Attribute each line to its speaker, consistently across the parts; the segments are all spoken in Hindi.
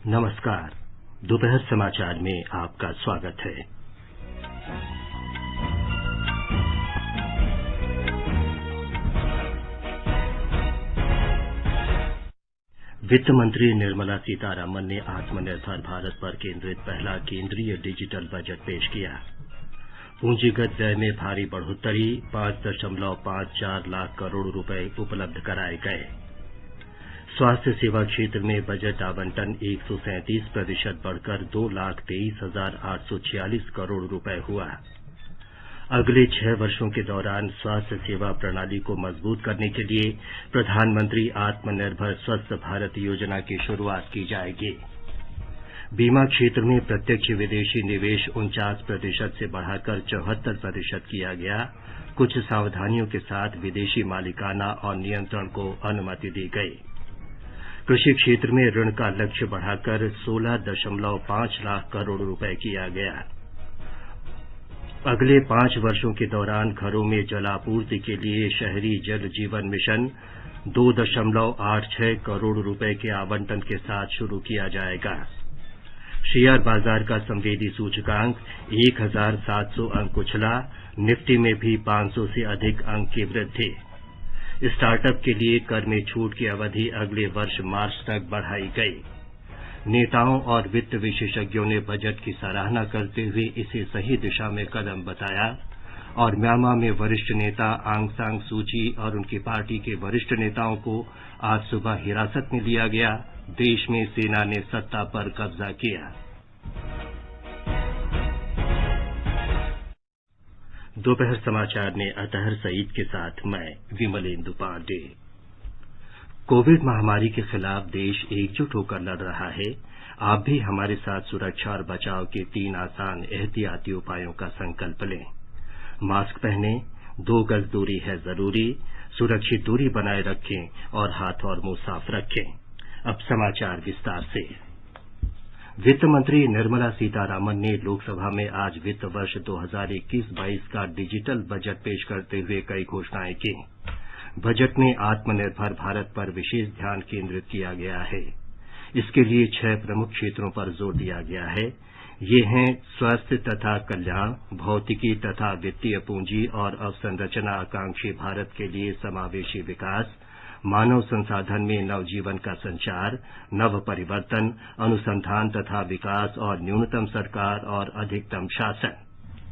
Speaker 1: नमस्कार। दोपहर समाचार में आपका स्वागत है। वित्त मंत्री निर्मला सीतारामन ने आत्मनिर्भर भारत पर केंद्रित पहला केंद्रीय डिजिटल बजट पेश किया। पूंजीगत व्यय में भारी बढ़ोतरी, 5.54 लाख करोड़ रुपए उपलब्ध कराए गए। स्वास्थ्य सेवा क्षेत्र में बजट आवंटन 137% बढ़कर 2,23,846 करोड़ रुपए हुआ। अगले 6 वर्षों के दौरान स्वास्थ्य सेवा प्रणाली को मजबूत करने के लिए प्रधानमंत्री आत्मनिर्भर स्वस्थ भारत योजना की शुरुआत की जाएगी। बीमा क्षेत्र में प्रत्यक्ष विदेशी निवेश 49% से बढ़ाकर 74% किया गया। कुछ सावधानियों के साथ विदेशी मालिकाना और नियंत्रण को अनुमति दी गई। कृषि क्षेत्र में ऋण का लक्ष्य बढ़ाकर 16.5 लाख करोड़ रुपए किया गया। अगले 5 वर्षों के दौरान घरों में जलापूर्ति के लिए शहरी जल जीवन मिशन 2.86 करोड़ रुपए के आवंटन के साथ शुरू किया जाएगा। शेयर बाजार का संवेदी सूचकांक 1,700 अंक उछला। निफ्टी में भी 500 से अधिक अंक की वृद्धि। स्टार्टअप के लिए कर में छूट की अवधि अगले वर्ष मार्च तक बढ़ाई गई। नेताओं और वित्त विशेषज्ञों ने बजट की सराहना करते हुए इसे सही दिशा में कदम बताया। और म्यांमार में वरिष्ठ नेता आंग सान सूची और उनकी पार्टी के वरिष्ठ नेताओं को आज सुबह हिरासत में लिया गया। देश में सेना ने सत्ता पर कब्जा किया। दोपहर समाचार में अतहर सईद के साथ मैं विमलेंदु पांडे। कोविड महामारी के खिलाफ देश एकजुट होकर लड़ रहा है। आप भी हमारे साथ सुरक्षा और बचाव के 3 आसान एहतियाती उपायों का संकल्प लें। मास्क पहनें, 2 गज दूरी है जरूरी, सुरक्षित दूरी बनाए रखें और हाथ और मुंह साफ रखें। अब समाचार विस्तार से। वित्त मंत्री निर्मला सीतारामन ने लोकसभा में आज वित्त वर्ष 2021-22 का डिजिटल बजट पेश करते हुए कई घोषणाएं की। बजट में आत्मनिर्भर भारत पर विशेष ध्यान केंद्रित किया गया है। इसके लिए 6 प्रमुख क्षेत्रों पर जोर दिया गया है। ये हैं स्वास्थ्य तथा कल्याण, भौतिकी तथा वित्तीय पूंजी और अवसंरचना आकांक्षी भारत के लिए समावेशी विकास, मानव संसाधन में नवजीवन का संचार, नव परिवर्तन, अनुसंधान तथा विकास और न्यूनतम सरकार और अधिकतम शासन।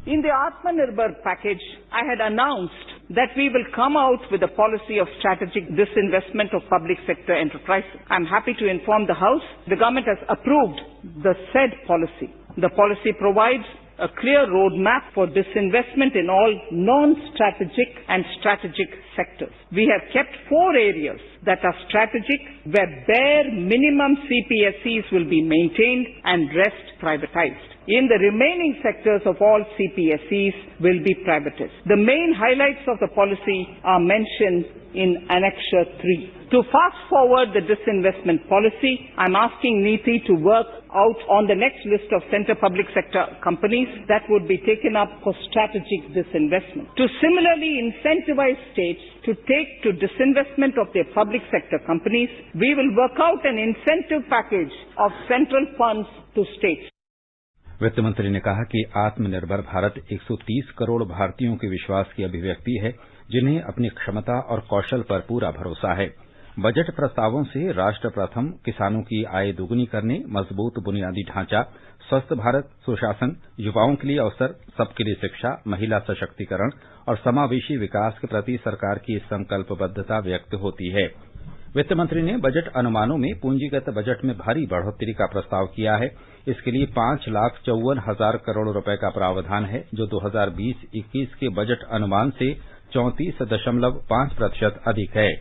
Speaker 2: In the Atmanirbhar package, I had announced that we will come out with a policy of strategic disinvestment of public sector enterprises. I am happy to inform the House the government has approved the said policy. The policy provides a clear roadmap for disinvestment in all non-strategic and strategic sectors. We have kept 4 areas that are strategic, where bare minimum CPSEs will be maintained and rest privatized. In the remaining sectors of all CPSEs will be privatized. The main highlights of the policy are mentioned in Annexure 3. To fast forward the disinvestment policy, I am asking NITI to work out on the next list of centre public sector companies that would be taken up for strategic disinvestment. To similarly incentivize states to take to disinvestment of their public sector companies, we will work out an incentive package of central funds to states.
Speaker 3: वित्त मंत्री ने कहा कि आत्मनिर्भर भारत 130 करोड़ भारतीयों के विश्वास की अभिव्यक्ति है, जिन्हें अपनी क्षमता और कौशल पर पूरा भरोसा है। बजट प्रस्तावों से राष्ट्र प्रथम, किसानों की आय दोगुनी करने, मजबूत बुनियादी ढांचा, स्वस्थ भारत, सुशासन, युवाओं के लिए अवसर, सबके लिए शिक्षा, महिला सशक्तिकरण और समावेशी विकास के प्रति सरकार की संकल्पबद्धता व्यक्त होती है। वित्त मंत्री ने बजट अनुमानों में पूंजीगत बजट में भारी बढ़ोतरी का प्रस्ताव किया है। इसके लिए 5,54,000 करोड़ रुपए का प्रावधान है, जो 2020-21 के बजट अनुमान से 34.5% अधिक है।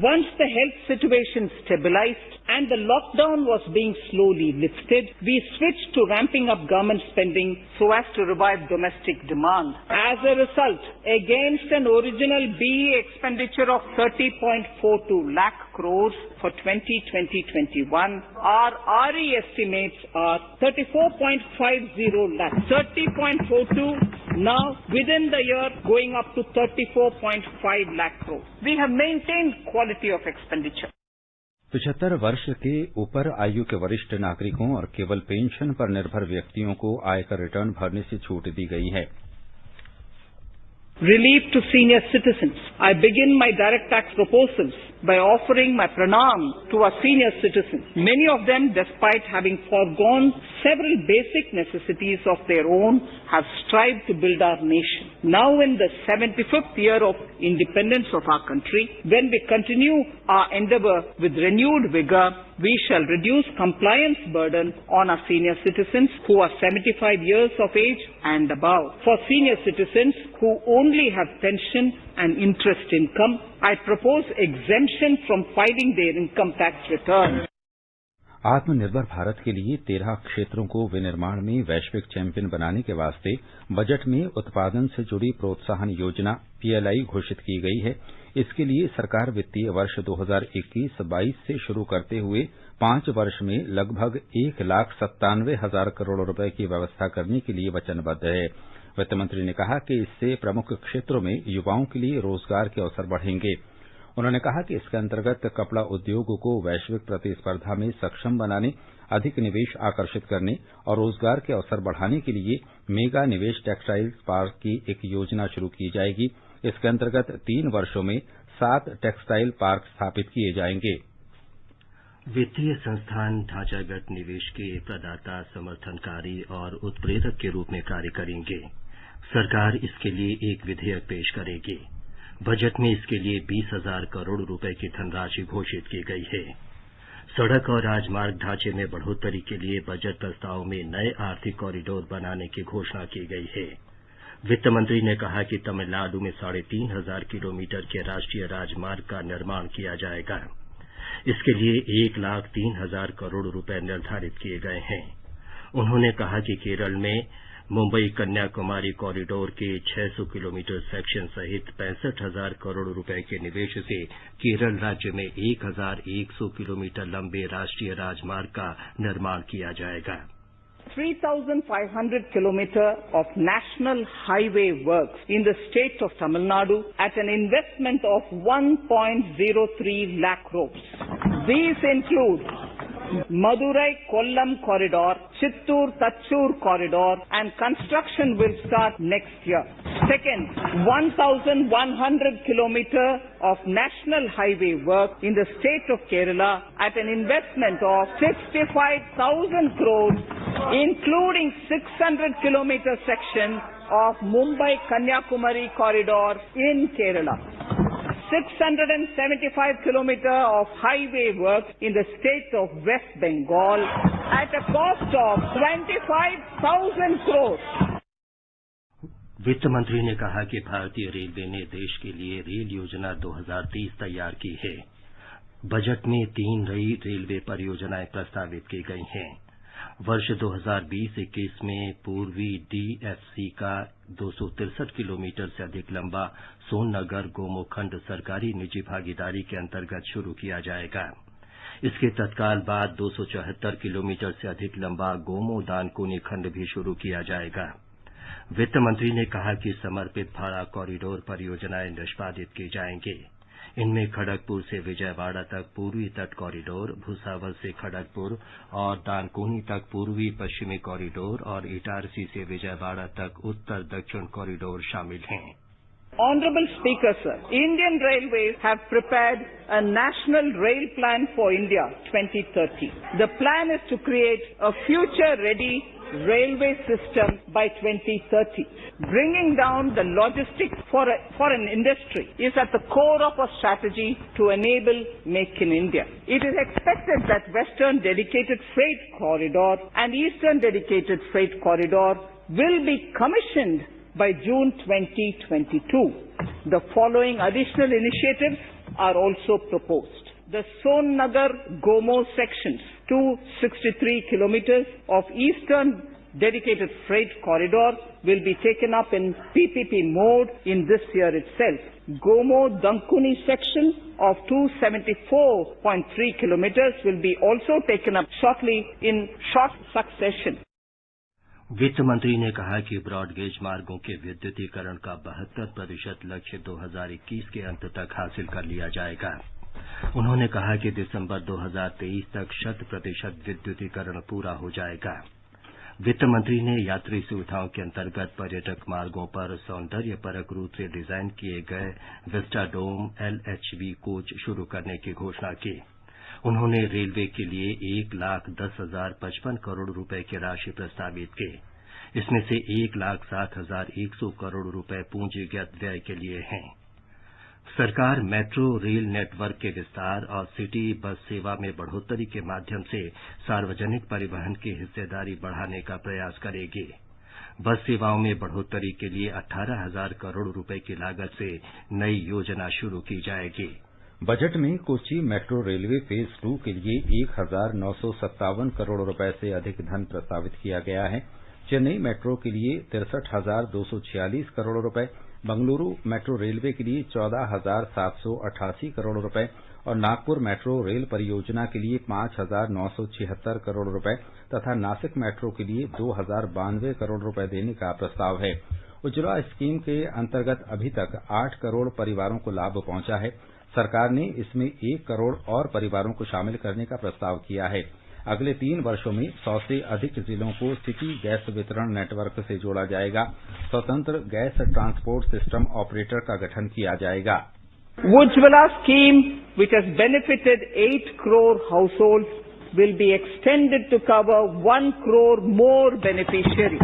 Speaker 2: Once the health situation stabilized and the lockdown was being slowly lifted, we switched to ramping up government spending so as to revive domestic demand. As a result, against an original BE expenditure of 30.42 lakh crores for 2020-21, our RE estimates are 34.50 lakh. 30.42 now within the year going up to 34.5 lakh crores. We have maintained quality of expenditure.
Speaker 3: 75 वर्ष के ऊपर आयु के वरिष्ठ नागरिकों और केवल पेंशन पर निर्भर व्यक्तियों को आयकर रिटर्न भरने से छूट दी गई है।
Speaker 2: Relief to senior citizens. I begin my direct tax proposals by offering my pranam to our senior citizens. Many of them, despite having foregone several basic necessities of their own, have strived to build our nation. Now in the 75th year of independence of our country, when we continue our endeavour with renewed vigour, we shall reduce compliance burden on our senior citizens who are 75 years of age and above. For senior citizens who only have pension and interest income, I propose exemption from filing their income tax return.
Speaker 3: आत्मनिर्भर भारत के लिए 13 क्षेत्रों को विनिर्माण में वैश्विक चैंपियन बनाने के वास्ते बजट में उत्पादन से जुड़ी प्रोत्साहन योजना PLI घोषित की गई है। इसके लिए सरकार वित्तीय वर्ष 2021-22 से शुरू करते हुए 5 वर्ष में लगभग 1,97,000 करोड़ रुपए की व्यवस्था करने के लिए वचनबद्ध है। वित्त मंत्री ने कहा कि इससे प्रमुख क्षेत्रों में युवाओं के लिए रोजगार के अवसर बढ़ेंगे। उन्होंने कहा कि इसके अंतर्गत कपड़ा उद्योग को वैश्विक प्रतिस्पर्धा में सक्षम बनाने, अधिक निवेश आकर्षित करने और रोजगार के अवसर बढ़ाने के लिए मेगा निवेश टेक्सटाइल पार्क की एक योजना शुरू की जाएगी। इसके अंतर्गत 3 वर्षों में 7 टेक्सटाइल पार्क स्थापित किए जाएंगे।
Speaker 1: वित्तीय संस्थान ढांचागत निवेश के प्रदाता, समर्थनकारी और उत्प्रेरक के रूप में कार्य करेंगे। सरकार इसके लिए एक विधेयक पेश करेगी। बजट में इसके लिए 20,000 करोड़ रुपए की धनराशि घोषित की गई है। सड़क और राजमार्ग ढांचे में बढ़ोतरी के लिए बजट प्रस्ताव में नए आर्थिक कॉरिडोर बनाने की घोषणा की गई है। वित्त मंत्री ने कहा कि तमिलनाडु में 3,500 किलोमीटर के राष्ट्रीय राजमार्ग का निर्माण किया जाएगा। इसके लिए 1,03,000 करोड़ रुपए निर्धारित किए गए हैं। उन्होंने कहा कि केरल में मुंबई कन्याकुमारी कॉरिडोर के 600 किलोमीटर सेक्शन सहित 65,000 करोड़ रुपए के निवेश से केरल राज्य में 1,100 किलोमीटर लंबे राष्ट्रीय राजमार्ग का निर्माण किया जाएगा।
Speaker 2: 3,500 kilometers of national highway works in the state of Tamil Nadu at an investment of 1.03 lakh crores. These include Madurai-Kollam corridor, Chittoor-Tachur corridor, and construction will start next year. Second, 1,100 kilometers of national highway work in the state of Kerala at an investment of 65,000 crores, including 600 kilometer section of Mumbai-Kanyakumari corridor in Kerala. 675 kilometers of highway work in the state of West Bengal at a cost of 25,000 crores.
Speaker 1: वित्त मंत्री ने कहा कि भारतीय रेलवे ने देश के लिए रेल योजना 2030 तैयार की है। बजट में 3 नई रेलवे परियोजनाएं प्रस्तावित की गई हैं। वर्ष 2020-21 में पूर्वी DFC का 263 किलोमीटर से अधिक लंबा सोननगर गोमो खंड सरकारी निजी भागीदारी के अंतर्गत शुरू किया जाएगा। इसके तत्काल बाद 274 किलोमीटर से अधिक लंबा गोमो दानकुनी खंड भी शुरू किया जाएगा। वित्त मंत्री ने कहा कि समर्पित भाड़ा कॉरिडोर परियोजनाएं निष्पादित की जाएंगी। इनमें खड़गपुर से विजयवाड़ा तक पूर्वी तट कॉरिडोर, भुसावल से खड़गपुर और दानकुनी तक पूर्वी पश्चिमी कॉरिडोर और इटारसी से विजयवाड़ा तक उत्तर दक्षिण कॉरिडोर शामिल हैं।
Speaker 2: Honorable Speaker, sir, Indian Railways have prepared a National Rail Plan for India 2030. The plan is to create a future-ready railway system by 2030. Bringing down the logistics for an industry is at the core of our strategy to enable Make in India. It is expected that Western Dedicated Freight Corridor and Eastern Dedicated Freight Corridor will be commissioned by June 2022. The following additional initiatives are also proposed. The Sonnagar-Gomo sections, 263 kilometers of Eastern Dedicated Freight Corridor will be taken up in PPP mode in this year itself. Gomo-Dankuni section of 274.3 kilometers will be also taken up shortly in short succession.
Speaker 1: वित्त मंत्री ने कहा कि ब्रॉडगेज मार्गों के विद्युतीकरण का 72% लक्ष्य 2021 के अंत तक हासिल कर लिया जाएगा। उन्होंने कहा कि दिसंबर 2023 तक 100% विद्युतीकरण पूरा हो जाएगा। वित्त मंत्री ने यात्री सुविधाओं के अंतर्गत पर्यटक मार्गों पर सौंदर्यपरक रूप से डिजाइन किए गए विस्टाडोम LHV कोच शुरू करने की घोषणा की। उन्होंने रेलवे के लिए 1,10,055 करोड़ रुपए की राशि प्रस्तावित की। इसमें से 1,07,100 करोड़ रुपए पूंजीगत व्यय के लिए हैं। सरकार मेट्रो रेल नेटवर्क के विस्तार और सिटी बस सेवा में बढ़ोतरी के माध्यम से सार्वजनिक परिवहन की हिस्सेदारी बढ़ाने का प्रयास करेगी। बस सेवाओं में बढ़ोतरी के लिए 18,000 करोड़ रुपए की लागत से नई योजना शुरू की जाएगी।
Speaker 3: बजट में कोच्चि मेट्रो रेलवे फेज 2 के लिए 1,957 करोड़ रुपए से अधिक धन प्रस्तावित किया गया है। चेन्नई मेट्रो के लिए 63,246 करोड़ रुपए, बंगलुरु मेट्रो रेलवे के लिए 14,788 करोड़ रुपए और नागपुर मेट्रो रेल परियोजना के लिए 5,976 करोड़ रुपए तथा नासिक मेट्रो के लिए 2,092 करोड़ रुपए देने का प्रस्ताव है। उज्ज्वला स्कीम के अंतर्गत अभी तक 8 करोड़ परिवारों को लाभ पहुंचा है। सरकार ने इसमें 1 करोड़ और परिवारों को शामिल करने का प्रस्ताव किया है। अगले 3 वर्षों में 100 से अधिक जिलों को सिटी गैस वितरण नेटवर्क से जोड़ा जाएगा। स्वतंत्र गैस ट्रांसपोर्ट सिस्टम ऑपरेटर का गठन किया जाएगा।
Speaker 2: Ujjwala scheme, which has benefited 8 crore households, will be extended to cover 1 crore more beneficiaries.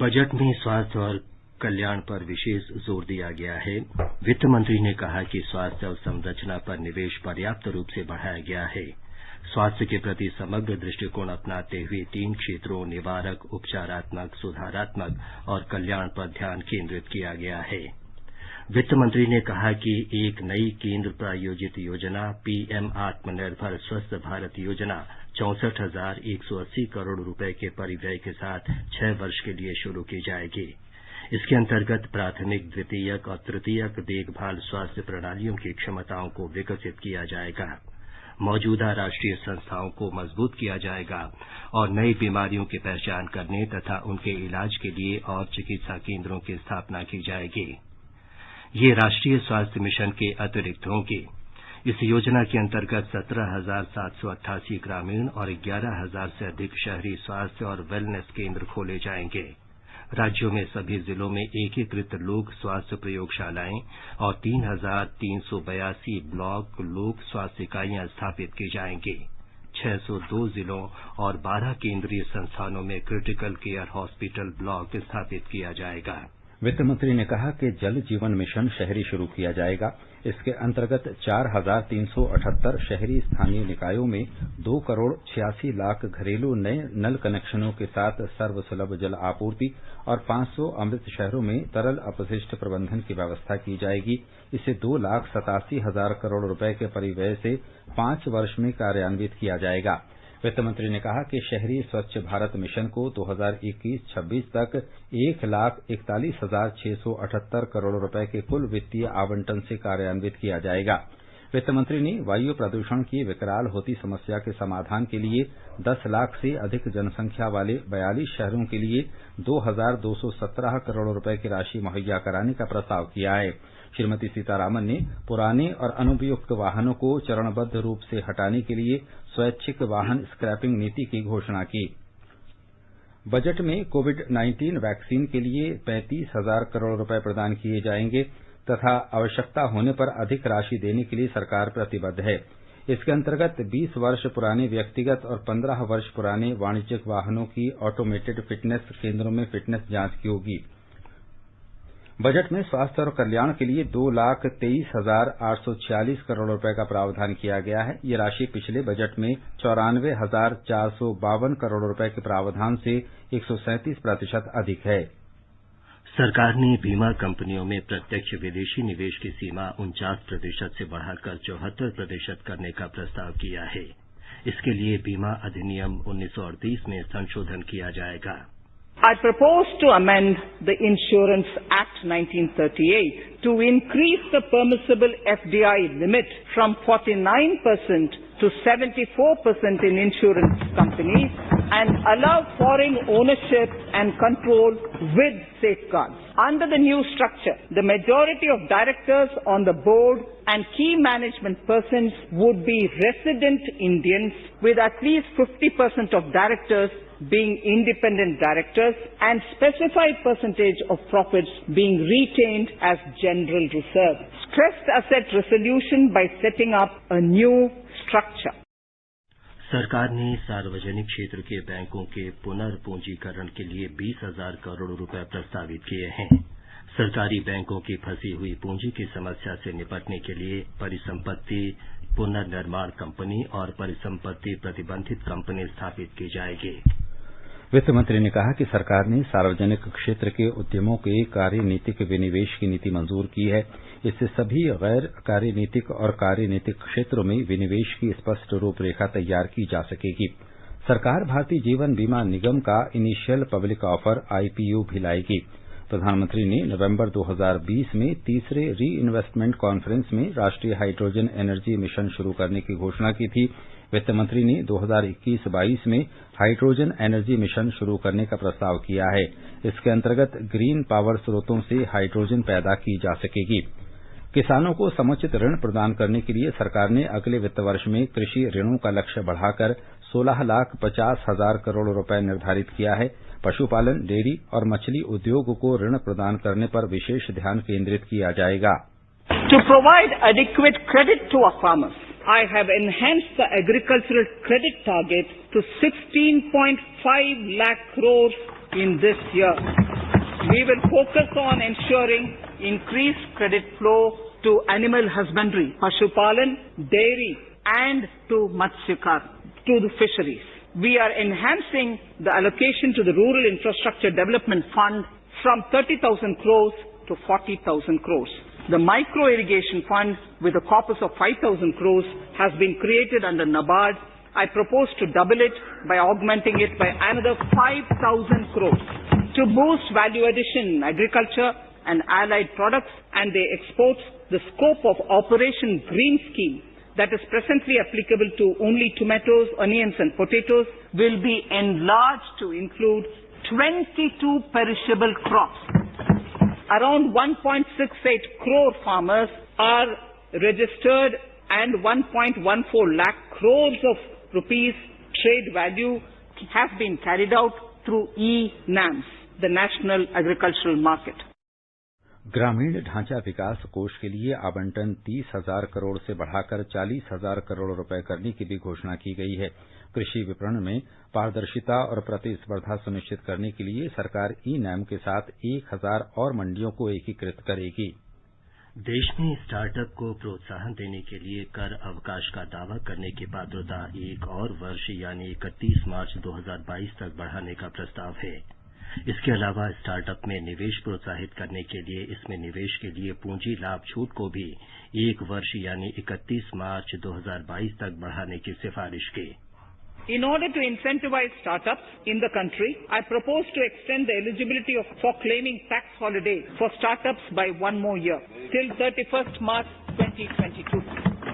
Speaker 1: Budget में स्वास्थ्य और कल्याण पर विशेष जोर दिया गया है। वित्त मंत्री ने कहा कि स्वास्थ्य अवसंरचना पर निवेश पर्याप्त रूप से बढ़ाया गया है। स्वास्थ्य के प्रति समग्र दृष्टिकोण अपनाते हुए 3 क्षेत्रों निवारक, उपचारात्मक, सुधारात्मक और कल्याण पर ध्यान केंद्रित किया गया है। वित्त मंत्री ने कहा कि एक नई केंद्र प्रायोजित योजना PM आत्मनिर्भर स्वस्थ भारत योजना 64,180 करोड़ रुपए के परिव्यय के साथ 6 वर्ष के लिए शुरू की जाएगी। इसके अंतर्गत प्राथमिक, द्वितीयक और तृतीयक देखभाल स्वास्थ्य प्रणालियों की क्षमताओं को विकसित किया जाएगा। मौजूदा राष्ट्रीय संस्थाओं को मजबूत किया जाएगा और नई बीमारियों की पहचान करने तथा उनके इलाज के लिए और चिकित्सा केंद्रों की स्थापना की जाएगी। ये राष्ट्रीय स्वास्थ्य मिशन के अतिरिक्त होंगे। इस योजना के अंतर्गत 17,788 ग्रामीण और 11,000 से अधिक शहरी स्वास्थ्य और वेलनेस केंद्र खोले जाएंगे। राज्यों में सभी जिलों में एकीकृत लोक स्वास्थ्य प्रयोगशालाएं और 3,382 ब्लॉक लोक स्वास्थ्य इकाइयां स्थापित की जाएंगी। 602 जिलों और 12 केंद्रीय संस्थानों में क्रिटिकल केयर हॉस्पिटल ब्लॉक स्थापित किया जाएगा।
Speaker 3: वित्त मंत्री ने कहा कि जल जीवन मिशन शहरी शुरू किया जाएगा। इसके अंतर्गत 4,378 शहरी स्थानीय निकायों में 2 करोड़ 86 लाख घरेलू नए नल कनेक्शनों के साथ सर्वसुलभ जल आपूर्ति और 500 अमृत शहरों में तरल अपशिष्ट प्रबंधन की व्यवस्था की जाएगी। इसे 2,87,000 करोड़ रुपए के परिव्यय से 5 वर्ष में कार्यान्वित किया जाएगा। वित्त मंत्री ने कहा कि शहरी स्वच्छ भारत मिशन को 2021-26 तक 1,41,678 करोड़ रुपए के कुल वित्तीय आवंटन से कार्यान्वित किया जाएगा। वित्त मंत्री ने वायु प्रदूषण की विकराल होती समस्या के समाधान के लिए 10 लाख से अधिक जनसंख्या वाले 42 शहरों के लिए 2,217 करोड़ रुपए की राशि मुहैया कराने का प्रस्ताव किया है। श्रीमती सीतारामन ने पुराने और अनुपयुक्त वाहनों को चरणबद्ध रूप से हटाने के लिए स्वैच्छिक वाहन स्क्रैपिंग नीति की घोषणा की। बजट में कोविड-19 वैक्सीन के लिए 35,000 करोड़ रुपए प्रदान किए जाएंगे तथा आवश्यकता होने पर अधिक राशि देने के लिए सरकार प्रतिबद्ध है। इसके अंतर्गत 20 वर्ष पुराने व्यक्तिगत और 15 वर्ष पुराने वाणिज्यिक वाहनों की ऑटोमेटेड फिटनेस केंद्रों में फिटनेस जांच की होगी। बजट में स्वास्थ्य और कल्याण के लिए 2,23,846 करोड़ रुपए का प्रावधान किया गया है। ये राशि पिछले बजट में 94,452 करोड़ रुपए के प्रावधान से 137% अधिक है।
Speaker 1: सरकार ने बीमा कंपनियों में प्रत्यक्ष विदेशी निवेश की सीमा 49% से बढ़ाकर 74% करने का प्रस्ताव किया है। इसके लिए बीमा अधिनियम 1938 में संशोधन किया जाएगा।
Speaker 2: I propose to amend the Insurance Act 1938 to increase the permissible FDI limit from 49% to 74% in insurance companies and allow foreign ownership and control with safeguards. Under the new structure, the majority of directors on the board and key management persons would be resident Indians, with at least 50% of directors being independent directors and specified percentage of profits being retained as general reserve. Stressed asset resolution by setting up a new structure.
Speaker 1: सरकार ने सार्वजनिक क्षेत्र के बैंकों के पुनर्पूंजीकरण के लिए 20,000 करोड़ रुपए प्रस्तावित किए हैं। सरकारी बैंकों की फंसी हुई पूंजी की समस्या से निपटने के लिए परिसंपत्ति पुनर्निर्माण कंपनी और परिसंपत्ति प्रतिबंधित कंपनी स्थापित की जाएगी।
Speaker 3: वित्त मंत्री ने कहा कि सरकार ने सार्वजनिक क्षेत्र के उद्यमों के कार्यनीतिक विनिवेश की नीति मंजूर की है। इससे सभी गैर कार्यनीतिक और कार्यनीतिक क्षेत्रों में विनिवेश की स्पष्ट रूपरेखा तैयार की जा सकेगी। सरकार भारतीय जीवन बीमा निगम का इनिशियल पब्लिक ऑफर आईपीओ भी लाएगी। प्रधानमंत्री ने नवंबर 2020 में तीसरे री इन्वेस्टमेंट कॉन्फ्रेंस में राष्ट्रीय हाइड्रोजन एनर्जी मिशन शुरू करने की घोषणा की थी। वित्त मंत्री ने 2021-22 में हाइड्रोजन एनर्जी मिशन शुरू करने का प्रस्ताव किया है। इसके अंतर्गत ग्रीन पावर स्रोतों से हाइड्रोजन पैदा की जा सकेगी। किसानों को समुचित ऋण प्रदान करने के लिए सरकार ने अगले वित्त वर्ष में कृषि ऋणों का लक्ष्य बढ़ाकर 16,50,000 करोड़ रुपए निर्धारित किया है। पशुपालन, डेयरी और मछली उद्योग को ऋण प्रदान करने पर विशेष ध्यान केंद्रित किया जाएगा।
Speaker 2: To provide adequate credit to our farmers, I have enhanced the agricultural credit target to 16.5 lakh crores in this year. We will focus on ensuring increased credit flow to animal husbandry, Pashupalan, dairy and to Matsyakar, to the fisheries. We are enhancing the allocation to the Rural Infrastructure Development Fund from 30,000 crores to 40,000 crores. The Micro Irrigation Fund, with a corpus of 5,000 crores, has been created under NABARD. I propose to double it by augmenting it by another 5,000 crores to boost value addition in agriculture and allied products and their exports. The scope of Operation Green Scheme, that is presently applicable to only tomatoes, onions and potatoes, will be enlarged to include 22 perishable crops. Around 1.68 crore farmers are registered and 1.14 lakh crores of rupees trade value has been carried out through e-NAMs, the National Agricultural Market.
Speaker 3: ग्रामीण ढांचा विकास कोष के लिए आवंटन 30,000 करोड़ से बढ़ाकर 40,000 करोड़ रुपए करने की भी घोषणा की गई है। कृषि विपणन में पारदर्शिता और प्रतिस्पर्धा सुनिश्चित करने के लिए सरकार ई-नैम के साथ 1,000 और मंडियों को एकीकृत करेगी।
Speaker 1: देश में स्टार्टअप को प्रोत्साहन देने के लिए कर अवकाश का दावा करने की पात्रता एक और वर्ष यानी 31 मार्च 2022 तक बढ़ाने का प्रस्ताव है। इसके अलावा स्टार्टअप में निवेश प्रोत्साहित करने के लिए इसमें निवेश के लिए पूंजी लाभ छूट को भी एक वर्ष यानी 31 मार्च 2022 तक बढ़ाने की सिफारिश की।
Speaker 2: In order to incentivize startups in the country, I propose to extend the eligibility for claiming tax holiday for startups by one more year, till 31st March 2022.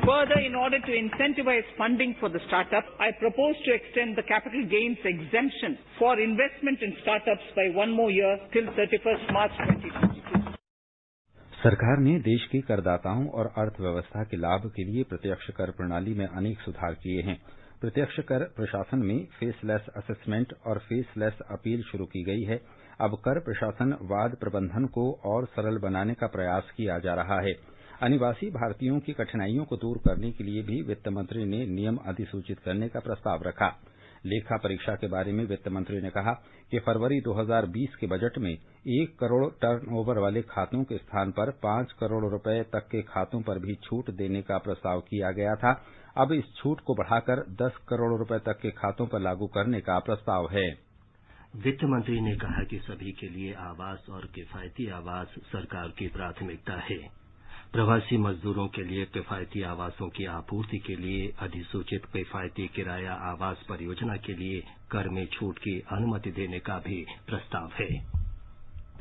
Speaker 2: Further, in order to incentivize funding for the startup, I propose to extend the capital gains exemption for investment in startups by one more year, till 31st March 2022.
Speaker 3: सरकार ने देश के करदाताओं और अर्थव्यवस्था के लाभ के लिए प्रत्यक्ष कर प्रणाली में अनेक सुधार किए हैं। प्रत्यक्ष कर प्रशासन में फेसलेस असेसमेंट और फेसलेस अपील शुरू की गई है। अब कर प्रशासन वाद प्रबंधन को और सरल बनाने का प्रयास किया जा रहा है। अनिवासी भारतीयों की कठिनाइयों को दूर करने के लिए भी वित्त मंत्री ने नियम अधिसूचित करने का प्रस्ताव रखा। लेखा परीक्षा के बारे में वित्त मंत्री ने कहा कि फरवरी 2020 के बजट में 1 करोड़ टर्नओवर वाले खातों के स्थान पर 5 करोड़ रुपए तक के खातों पर भी छूट देने का प्रस्ताव किया गया था। अब इस छूट को बढ़ाकर 10 करोड़ रुपए तक के खातों पर लागू करने का प्रस्ताव है।
Speaker 1: वित्त मंत्री ने कहा कि सभी के लिए आवास और किफायती आवास सरकार की प्राथमिकता है। प्रवासी मजदूरों के लिए किफायती आवासों की आपूर्ति के लिए अधिसूचित किफायती किराया आवास परियोजना के लिए कर में छूट की अनुमति देने का भी प्रस्ताव है।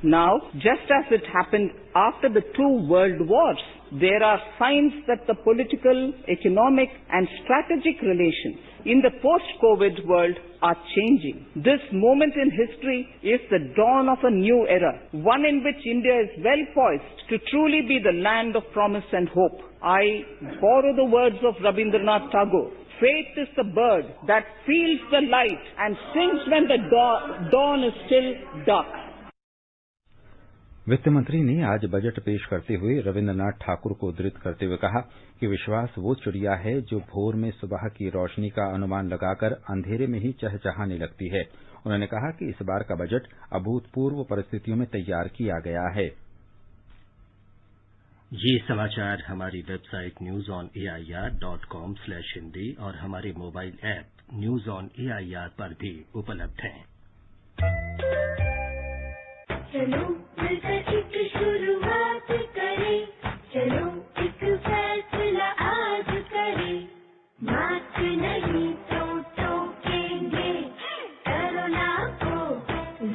Speaker 2: Now, just as it happened after the two world wars, there are signs that the political, economic and strategic relations in the post-COVID world are changing. This moment in history is the dawn of a new era, one in which India is well poised to truly be the land of promise and hope. I borrow the words of Rabindranath Tagore. Faith is the bird that feels the light and sings when the dawn is still dark.
Speaker 3: वित्त मंत्री ने आज बजट पेश करते हुए रविन्द्रनाथ ठाकुर को उद्धृत करते हुए कहा कि विश्वास वो चिड़िया है जो भोर में सुबह की रोशनी का अनुमान लगाकर अंधेरे में ही चहचहाने लगती है। उन्होंने कहा कि इस बार का बजट अभूतपूर्व परिस्थितियों में तैयार किया गया है।
Speaker 1: ये समाचार हमारी वेबसाइट newsonair.com/हिंदी और हमारे mobile app news on AIR पर भी उपलब्ध हैं।
Speaker 4: चलो मिलकर एक शुरुआत करें, चलो एक फैसला आज करें, मास्क नहीं तो टोकेंगे, कोरोना को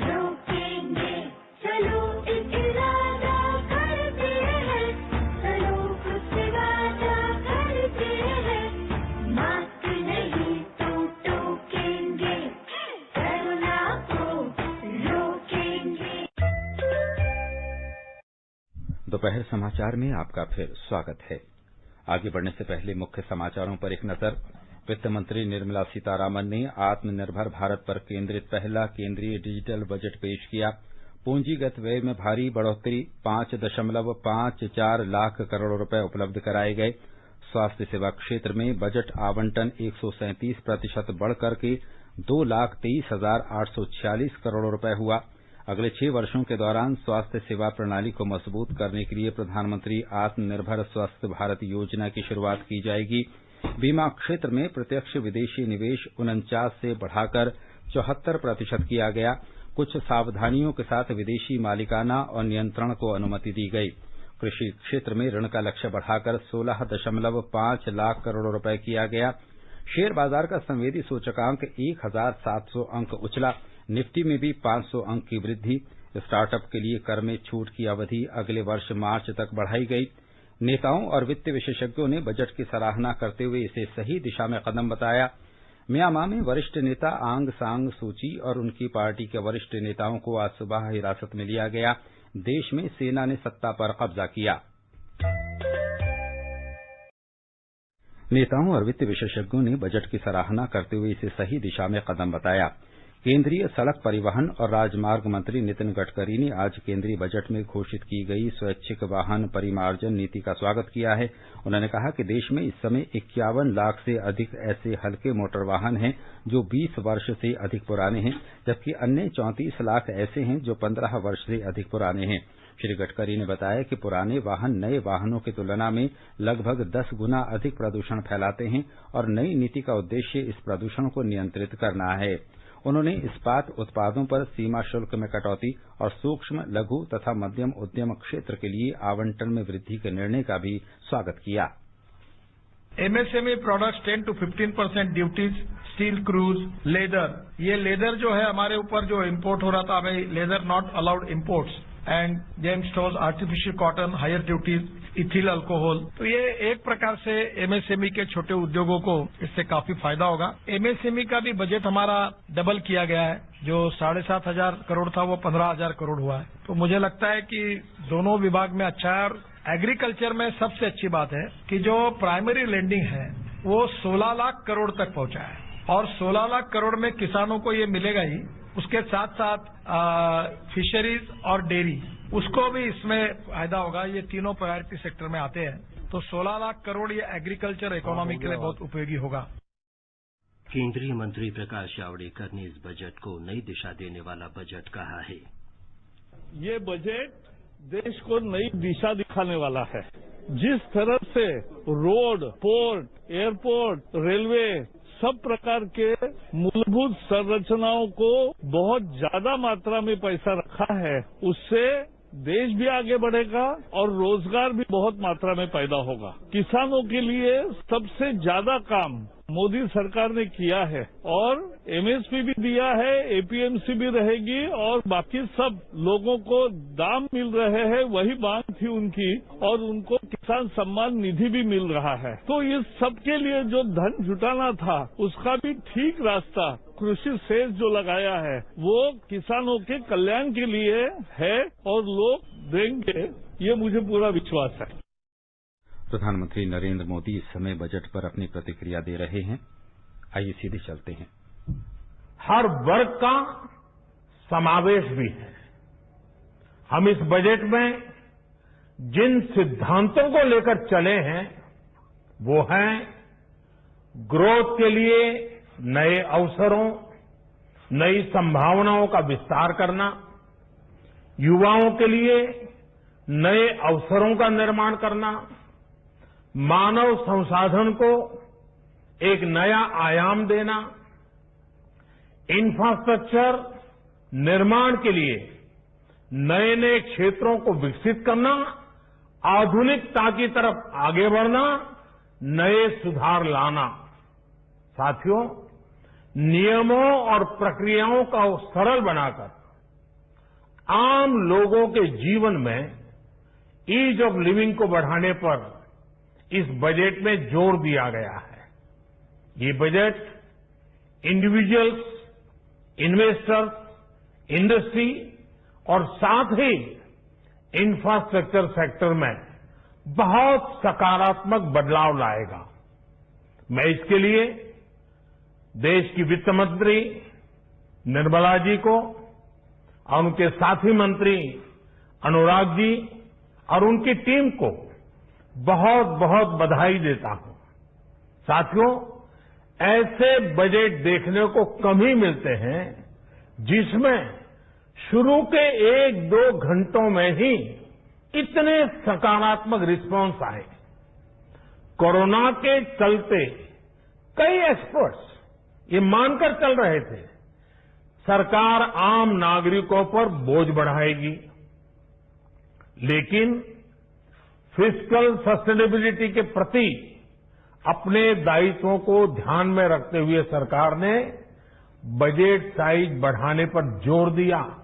Speaker 4: रोकेंगे, चलो एक इरादा करते हैं, चलो कुछ वादा करते हैं, मास्क नहीं तो टोकेंगे, कोरोना को रोकेंगे।
Speaker 3: दोपहर समाचार में आपका फिर स्वागत है। आगे बढ़ने से पहले मुख्य समाचारों पर एक नजर। वित्त मंत्री निर्मला सीतारामन ने आत्मनिर्भर भारत पर केंद्रित पहला केंद्रीय डिजिटल बजट पेश किया। पूंजीगत व्यय में भारी बढ़ोतरी 5.54 लाख करोड़ रुपए उपलब्ध कराए गए। स्वास्थ्य सेवा क्षेत्र में बजट आवंटन 137% बढ़कर के 2,23,846 करोड़ रुपए हुआ। अगले 6 वर्षों के दौरान स्वास्थ्य सेवा प्रणाली को मजबूत करने के लिए प्रधानमंत्री आत्मनिर्भर स्वस्थ भारत योजना की शुरूआत की जाएगी। बीमा क्षेत्र में प्रत्यक्ष विदेशी निवेश 49 से बढ़ाकर 74% किया गया। कुछ सावधानियों के साथ विदेशी मालिकाना और नियंत्रण को अनुमति दी गई। कृषि क्षेत्र में ऋण का लक्ष्य बढ़ाकर 16.5 लाख करोड़ रुपए किया गया। शेयर बाजार का संवेदी सूचकांक 1,700 अंक उछला। निफ्टी में भी 500 अंक की वृद्धि। स्टार्टअप के लिए कर में छूट की अवधि अगले वर्ष मार्च तक बढ़ाई गई। नेताओं और वित्त विशेषज्ञों ने बजट की सराहना करते हुए इसे सही दिशा में कदम बताया। म्यांमार में वरिष्ठ नेता आंग सान सूची और उनकी पार्टी के वरिष्ठ नेताओं को आज सुबह हिरासत में लिया गया। देश में सेना ने सत्ता पर कब्जा किया। नेताओं और वित्त विशेषज्ञों ने बजट की सराहना करते हुए इसे सही दिशा में कदम बताया। केंद्रीय सड़क परिवहन और राजमार्ग मंत्री नितिन गडकरी ने आज केंद्रीय बजट में घोषित की गई स्वैच्छिक वाहन परिमार्जन नीति का स्वागत किया है। उन्होंने कहा कि देश में इस समय 51 लाख से अधिक ऐसे हल्के मोटर वाहन हैं जो 20 वर्ष से अधिक पुराने हैं, जबकि अन्य 34 लाख ऐसे हैं जो 15 वर्ष से अधिक पुराने हैं। श्री गडकरी ने बताया कि पुराने वाहन नए वाहनों की तुलना में लगभग 10 गुना अधिक प्रदूषण फैलाते हैं और नई नीति का उद्देश्य इस प्रदूषण को नियंत्रित करना है। उन्होंने इस्पात उत्पादों पर सीमा शुल्क में कटौती और सूक्ष्म, लघु तथा मध्यम उद्यम क्षेत्र के लिए आवंटन में वृद्धि के निर्णय का भी स्वागत किया।
Speaker 5: MSME products 10 to 15% duties, steel cruise, leather. ये लेदर जो है हमारे ऊपर जो इम्पोर्ट हो रहा था, हमें leather not allowed imports and gem stones, artificial cotton, higher duties, ethyl alcohol. तो ये एक प्रकार से MSME के छोटे उद्योगों को इससे काफी फायदा होगा। MSME का भी बजट हमारा डबल किया गया है। जो 7,500 करोड़ था वो 15,000 करोड़ हुआ है। तो मुझे लगता है कि दोनों विभाग में अच्छा है। और एग्रीकल्चर में सबसे अच्छी बात है कि जो प्राइमरी लेंडिंग है वो 16 लाख करोड़ तक पहुंचा है और 16 लाख करोड़ में किसानों को ये मिलेगा ही, उसके साथ साथ फिशरीज और डेयरी उसको भी इसमें फायदा होगा। ये तीनों प्रायोरिटी सेक्टर में आते हैं। तो 16 लाख करोड़ ये एग्रीकल्चर इकोनॉमी के लिए बहुत उपयोगी होगा।
Speaker 1: केंद्रीय मंत्री प्रकाश जावड़ेकर ने इस बजट को नई दिशा देने वाला बजट कहा है।
Speaker 6: ये बजट देश को नई दिशा दिखाने वाला है। जिस तरह से रोड, पोर्ट, एयरपोर्ट, रेलवे सब प्रकार के मूलभूत संरचनाओं को बहुत ज्यादा मात्रा में पैसा रखा है, उससे देश भी आगे बढ़ेगा और रोजगार भी बहुत मात्रा में पैदा होगा। किसानों के लिए सबसे ज्यादा काम मोदी सरकार ने किया है और एमएसपी भी दिया है, एपीएमसी भी रहेगी और बाकी सब लोगों को दाम मिल रहे हैं, वही मांग थी उनकी, और उनको किसान सम्मान निधि भी मिल रहा है। तो इस सबके लिए जो धन जुटाना था उसका भी ठीक रास्ता कृषि सेस जो लगाया है वो किसानों के कल्याण के लिए है और लोग देंगे, ये मुझे पूरा विश्वास है।
Speaker 3: प्रधानमंत्री नरेंद्र मोदी इस समय बजट पर अपनी प्रतिक्रिया दे रहे हैं। आइए सीधे चलते हैं।
Speaker 7: हर वर्ग का समावेश भी है। हम इस बजट में जिन सिद्धांतों को लेकर चले हैं वो हैं ग्रोथ के लिए नए अवसरों, नई संभावनाओं का विस्तार करना, युवाओं के लिए नए अवसरों का निर्माण करना, मानव संसाधन को एक नया आयाम देना, इंफ्रास्ट्रक्चर निर्माण के लिए नए नए क्षेत्रों को विकसित करना, आधुनिकता की तरफ आगे बढ़ना, नए सुधार लाना। साथियों, नियमों और प्रक्रियाओं को सरल बनाकर आम लोगों के जीवन में ईज ऑफ लिविंग को बढ़ाने पर इस बजट में जोर दिया गया है। ये बजट इंडिविजुअल्स, इन्वेस्टर्स, इंडस्ट्री और साथ ही इंफ्रास्ट्रक्चर सेक्टर में बहुत सकारात्मक बदलाव लाएगा। मैं इसके लिए देश की वित्त मंत्री निर्मला जी को और उनके साथी मंत्री अनुराग जी और उनकी टीम को बहुत बहुत बधाई देता हूं। साथियों, ऐसे बजट देखने को कम ही मिलते हैं जिसमें शुरू के 1-2 घंटों में ही इतने सकारात्मक रिस्पांस आए। कोरोना के चलते कई एक्सपर्ट्स ये मानकर चल रहे थे सरकार आम नागरिकों पर बोझ बढ़ाएगी, लेकिन फिस्कल सस्टेनेबिलिटी के प्रति अपने दायित्वों को ध्यान में रखते हुए सरकार ने बजट साइज बढ़ाने पर जोर दिया।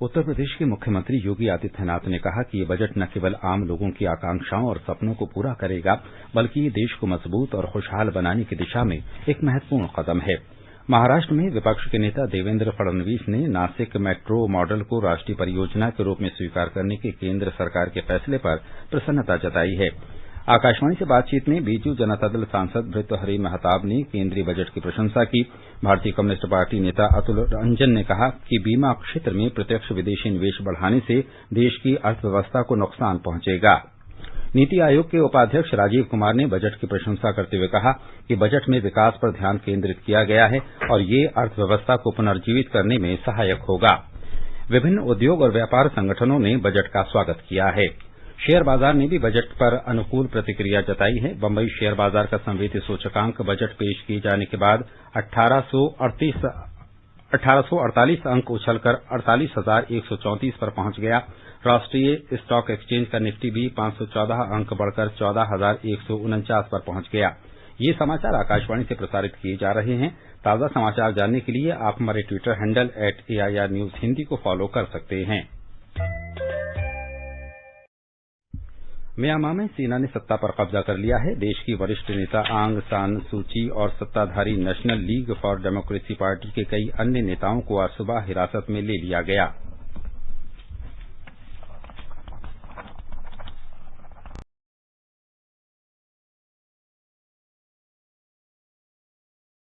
Speaker 3: उत्तर प्रदेश के मुख्यमंत्री योगी आदित्यनाथ ने कहा कि ये बजट न केवल आम लोगों की आकांक्षाओं और सपनों को पूरा करेगा, बल्कि ये देश को मजबूत और खुशहाल बनाने की दिशा में एक महत्वपूर्ण कदम है। महाराष्ट्र में विपक्ष के नेता देवेंद्र फडणवीस ने नासिक मेट्रो मॉडल को राष्ट्रीय परियोजना के रूप में स्वीकार करने के केंद्र सरकार के फैसले पर प्रसन्नता जताई है। आकाशवाणी से बातचीत में बीजू जनता दल सांसद भृत्युहरि महताब ने केंद्रीय बजट की प्रशंसा की। भारतीय कम्युनिस्ट पार्टी नेता अतुल रंजन ने कहा कि बीमा क्षेत्र में प्रत्यक्ष विदेशी निवेश बढ़ाने से देश की अर्थव्यवस्था को नुकसान पहुंचेगा। नीति आयोग के उपाध्यक्ष राजीव कुमार ने बजट की प्रशंसा करते हुए कहा कि बजट में विकास पर ध्यान केंद्रित किया गया है और ये अर्थव्यवस्था को पुनर्जीवित करने में सहायक होगा। विभिन्न उद्योग और व्यापार संगठनों ने बजट का स्वागत किया है। शेयर बाजार ने भी बजट पर अनुकूल प्रतिक्रिया जताई है। बंबई शेयर बाजार का संवेदी सूचकांक बजट पेश किए जाने के बाद 1848 अंक उछलकर 48,134 पर पहुंच गया। राष्ट्रीय स्टॉक एक्सचेंज का निफ्टी भी 514 अंक बढ़कर 14,149 पर पहुंच गया। ये समाचार आकाशवाणी से प्रसारित किए जा रहे हैं। ताजा समाचार जानने के लिए आप हमारे Twitter handle @AIR News Hindi को फॉलो कर सकते हैं। म्यांमार में सेना ने सत्ता पर कब्जा कर लिया है। देश की वरिष्ठ नेता आंग सान सूची और सत्ताधारी national league for democracy party के कई अन्य नेताओं को आज सुबह हिरासत में ले लिया गया।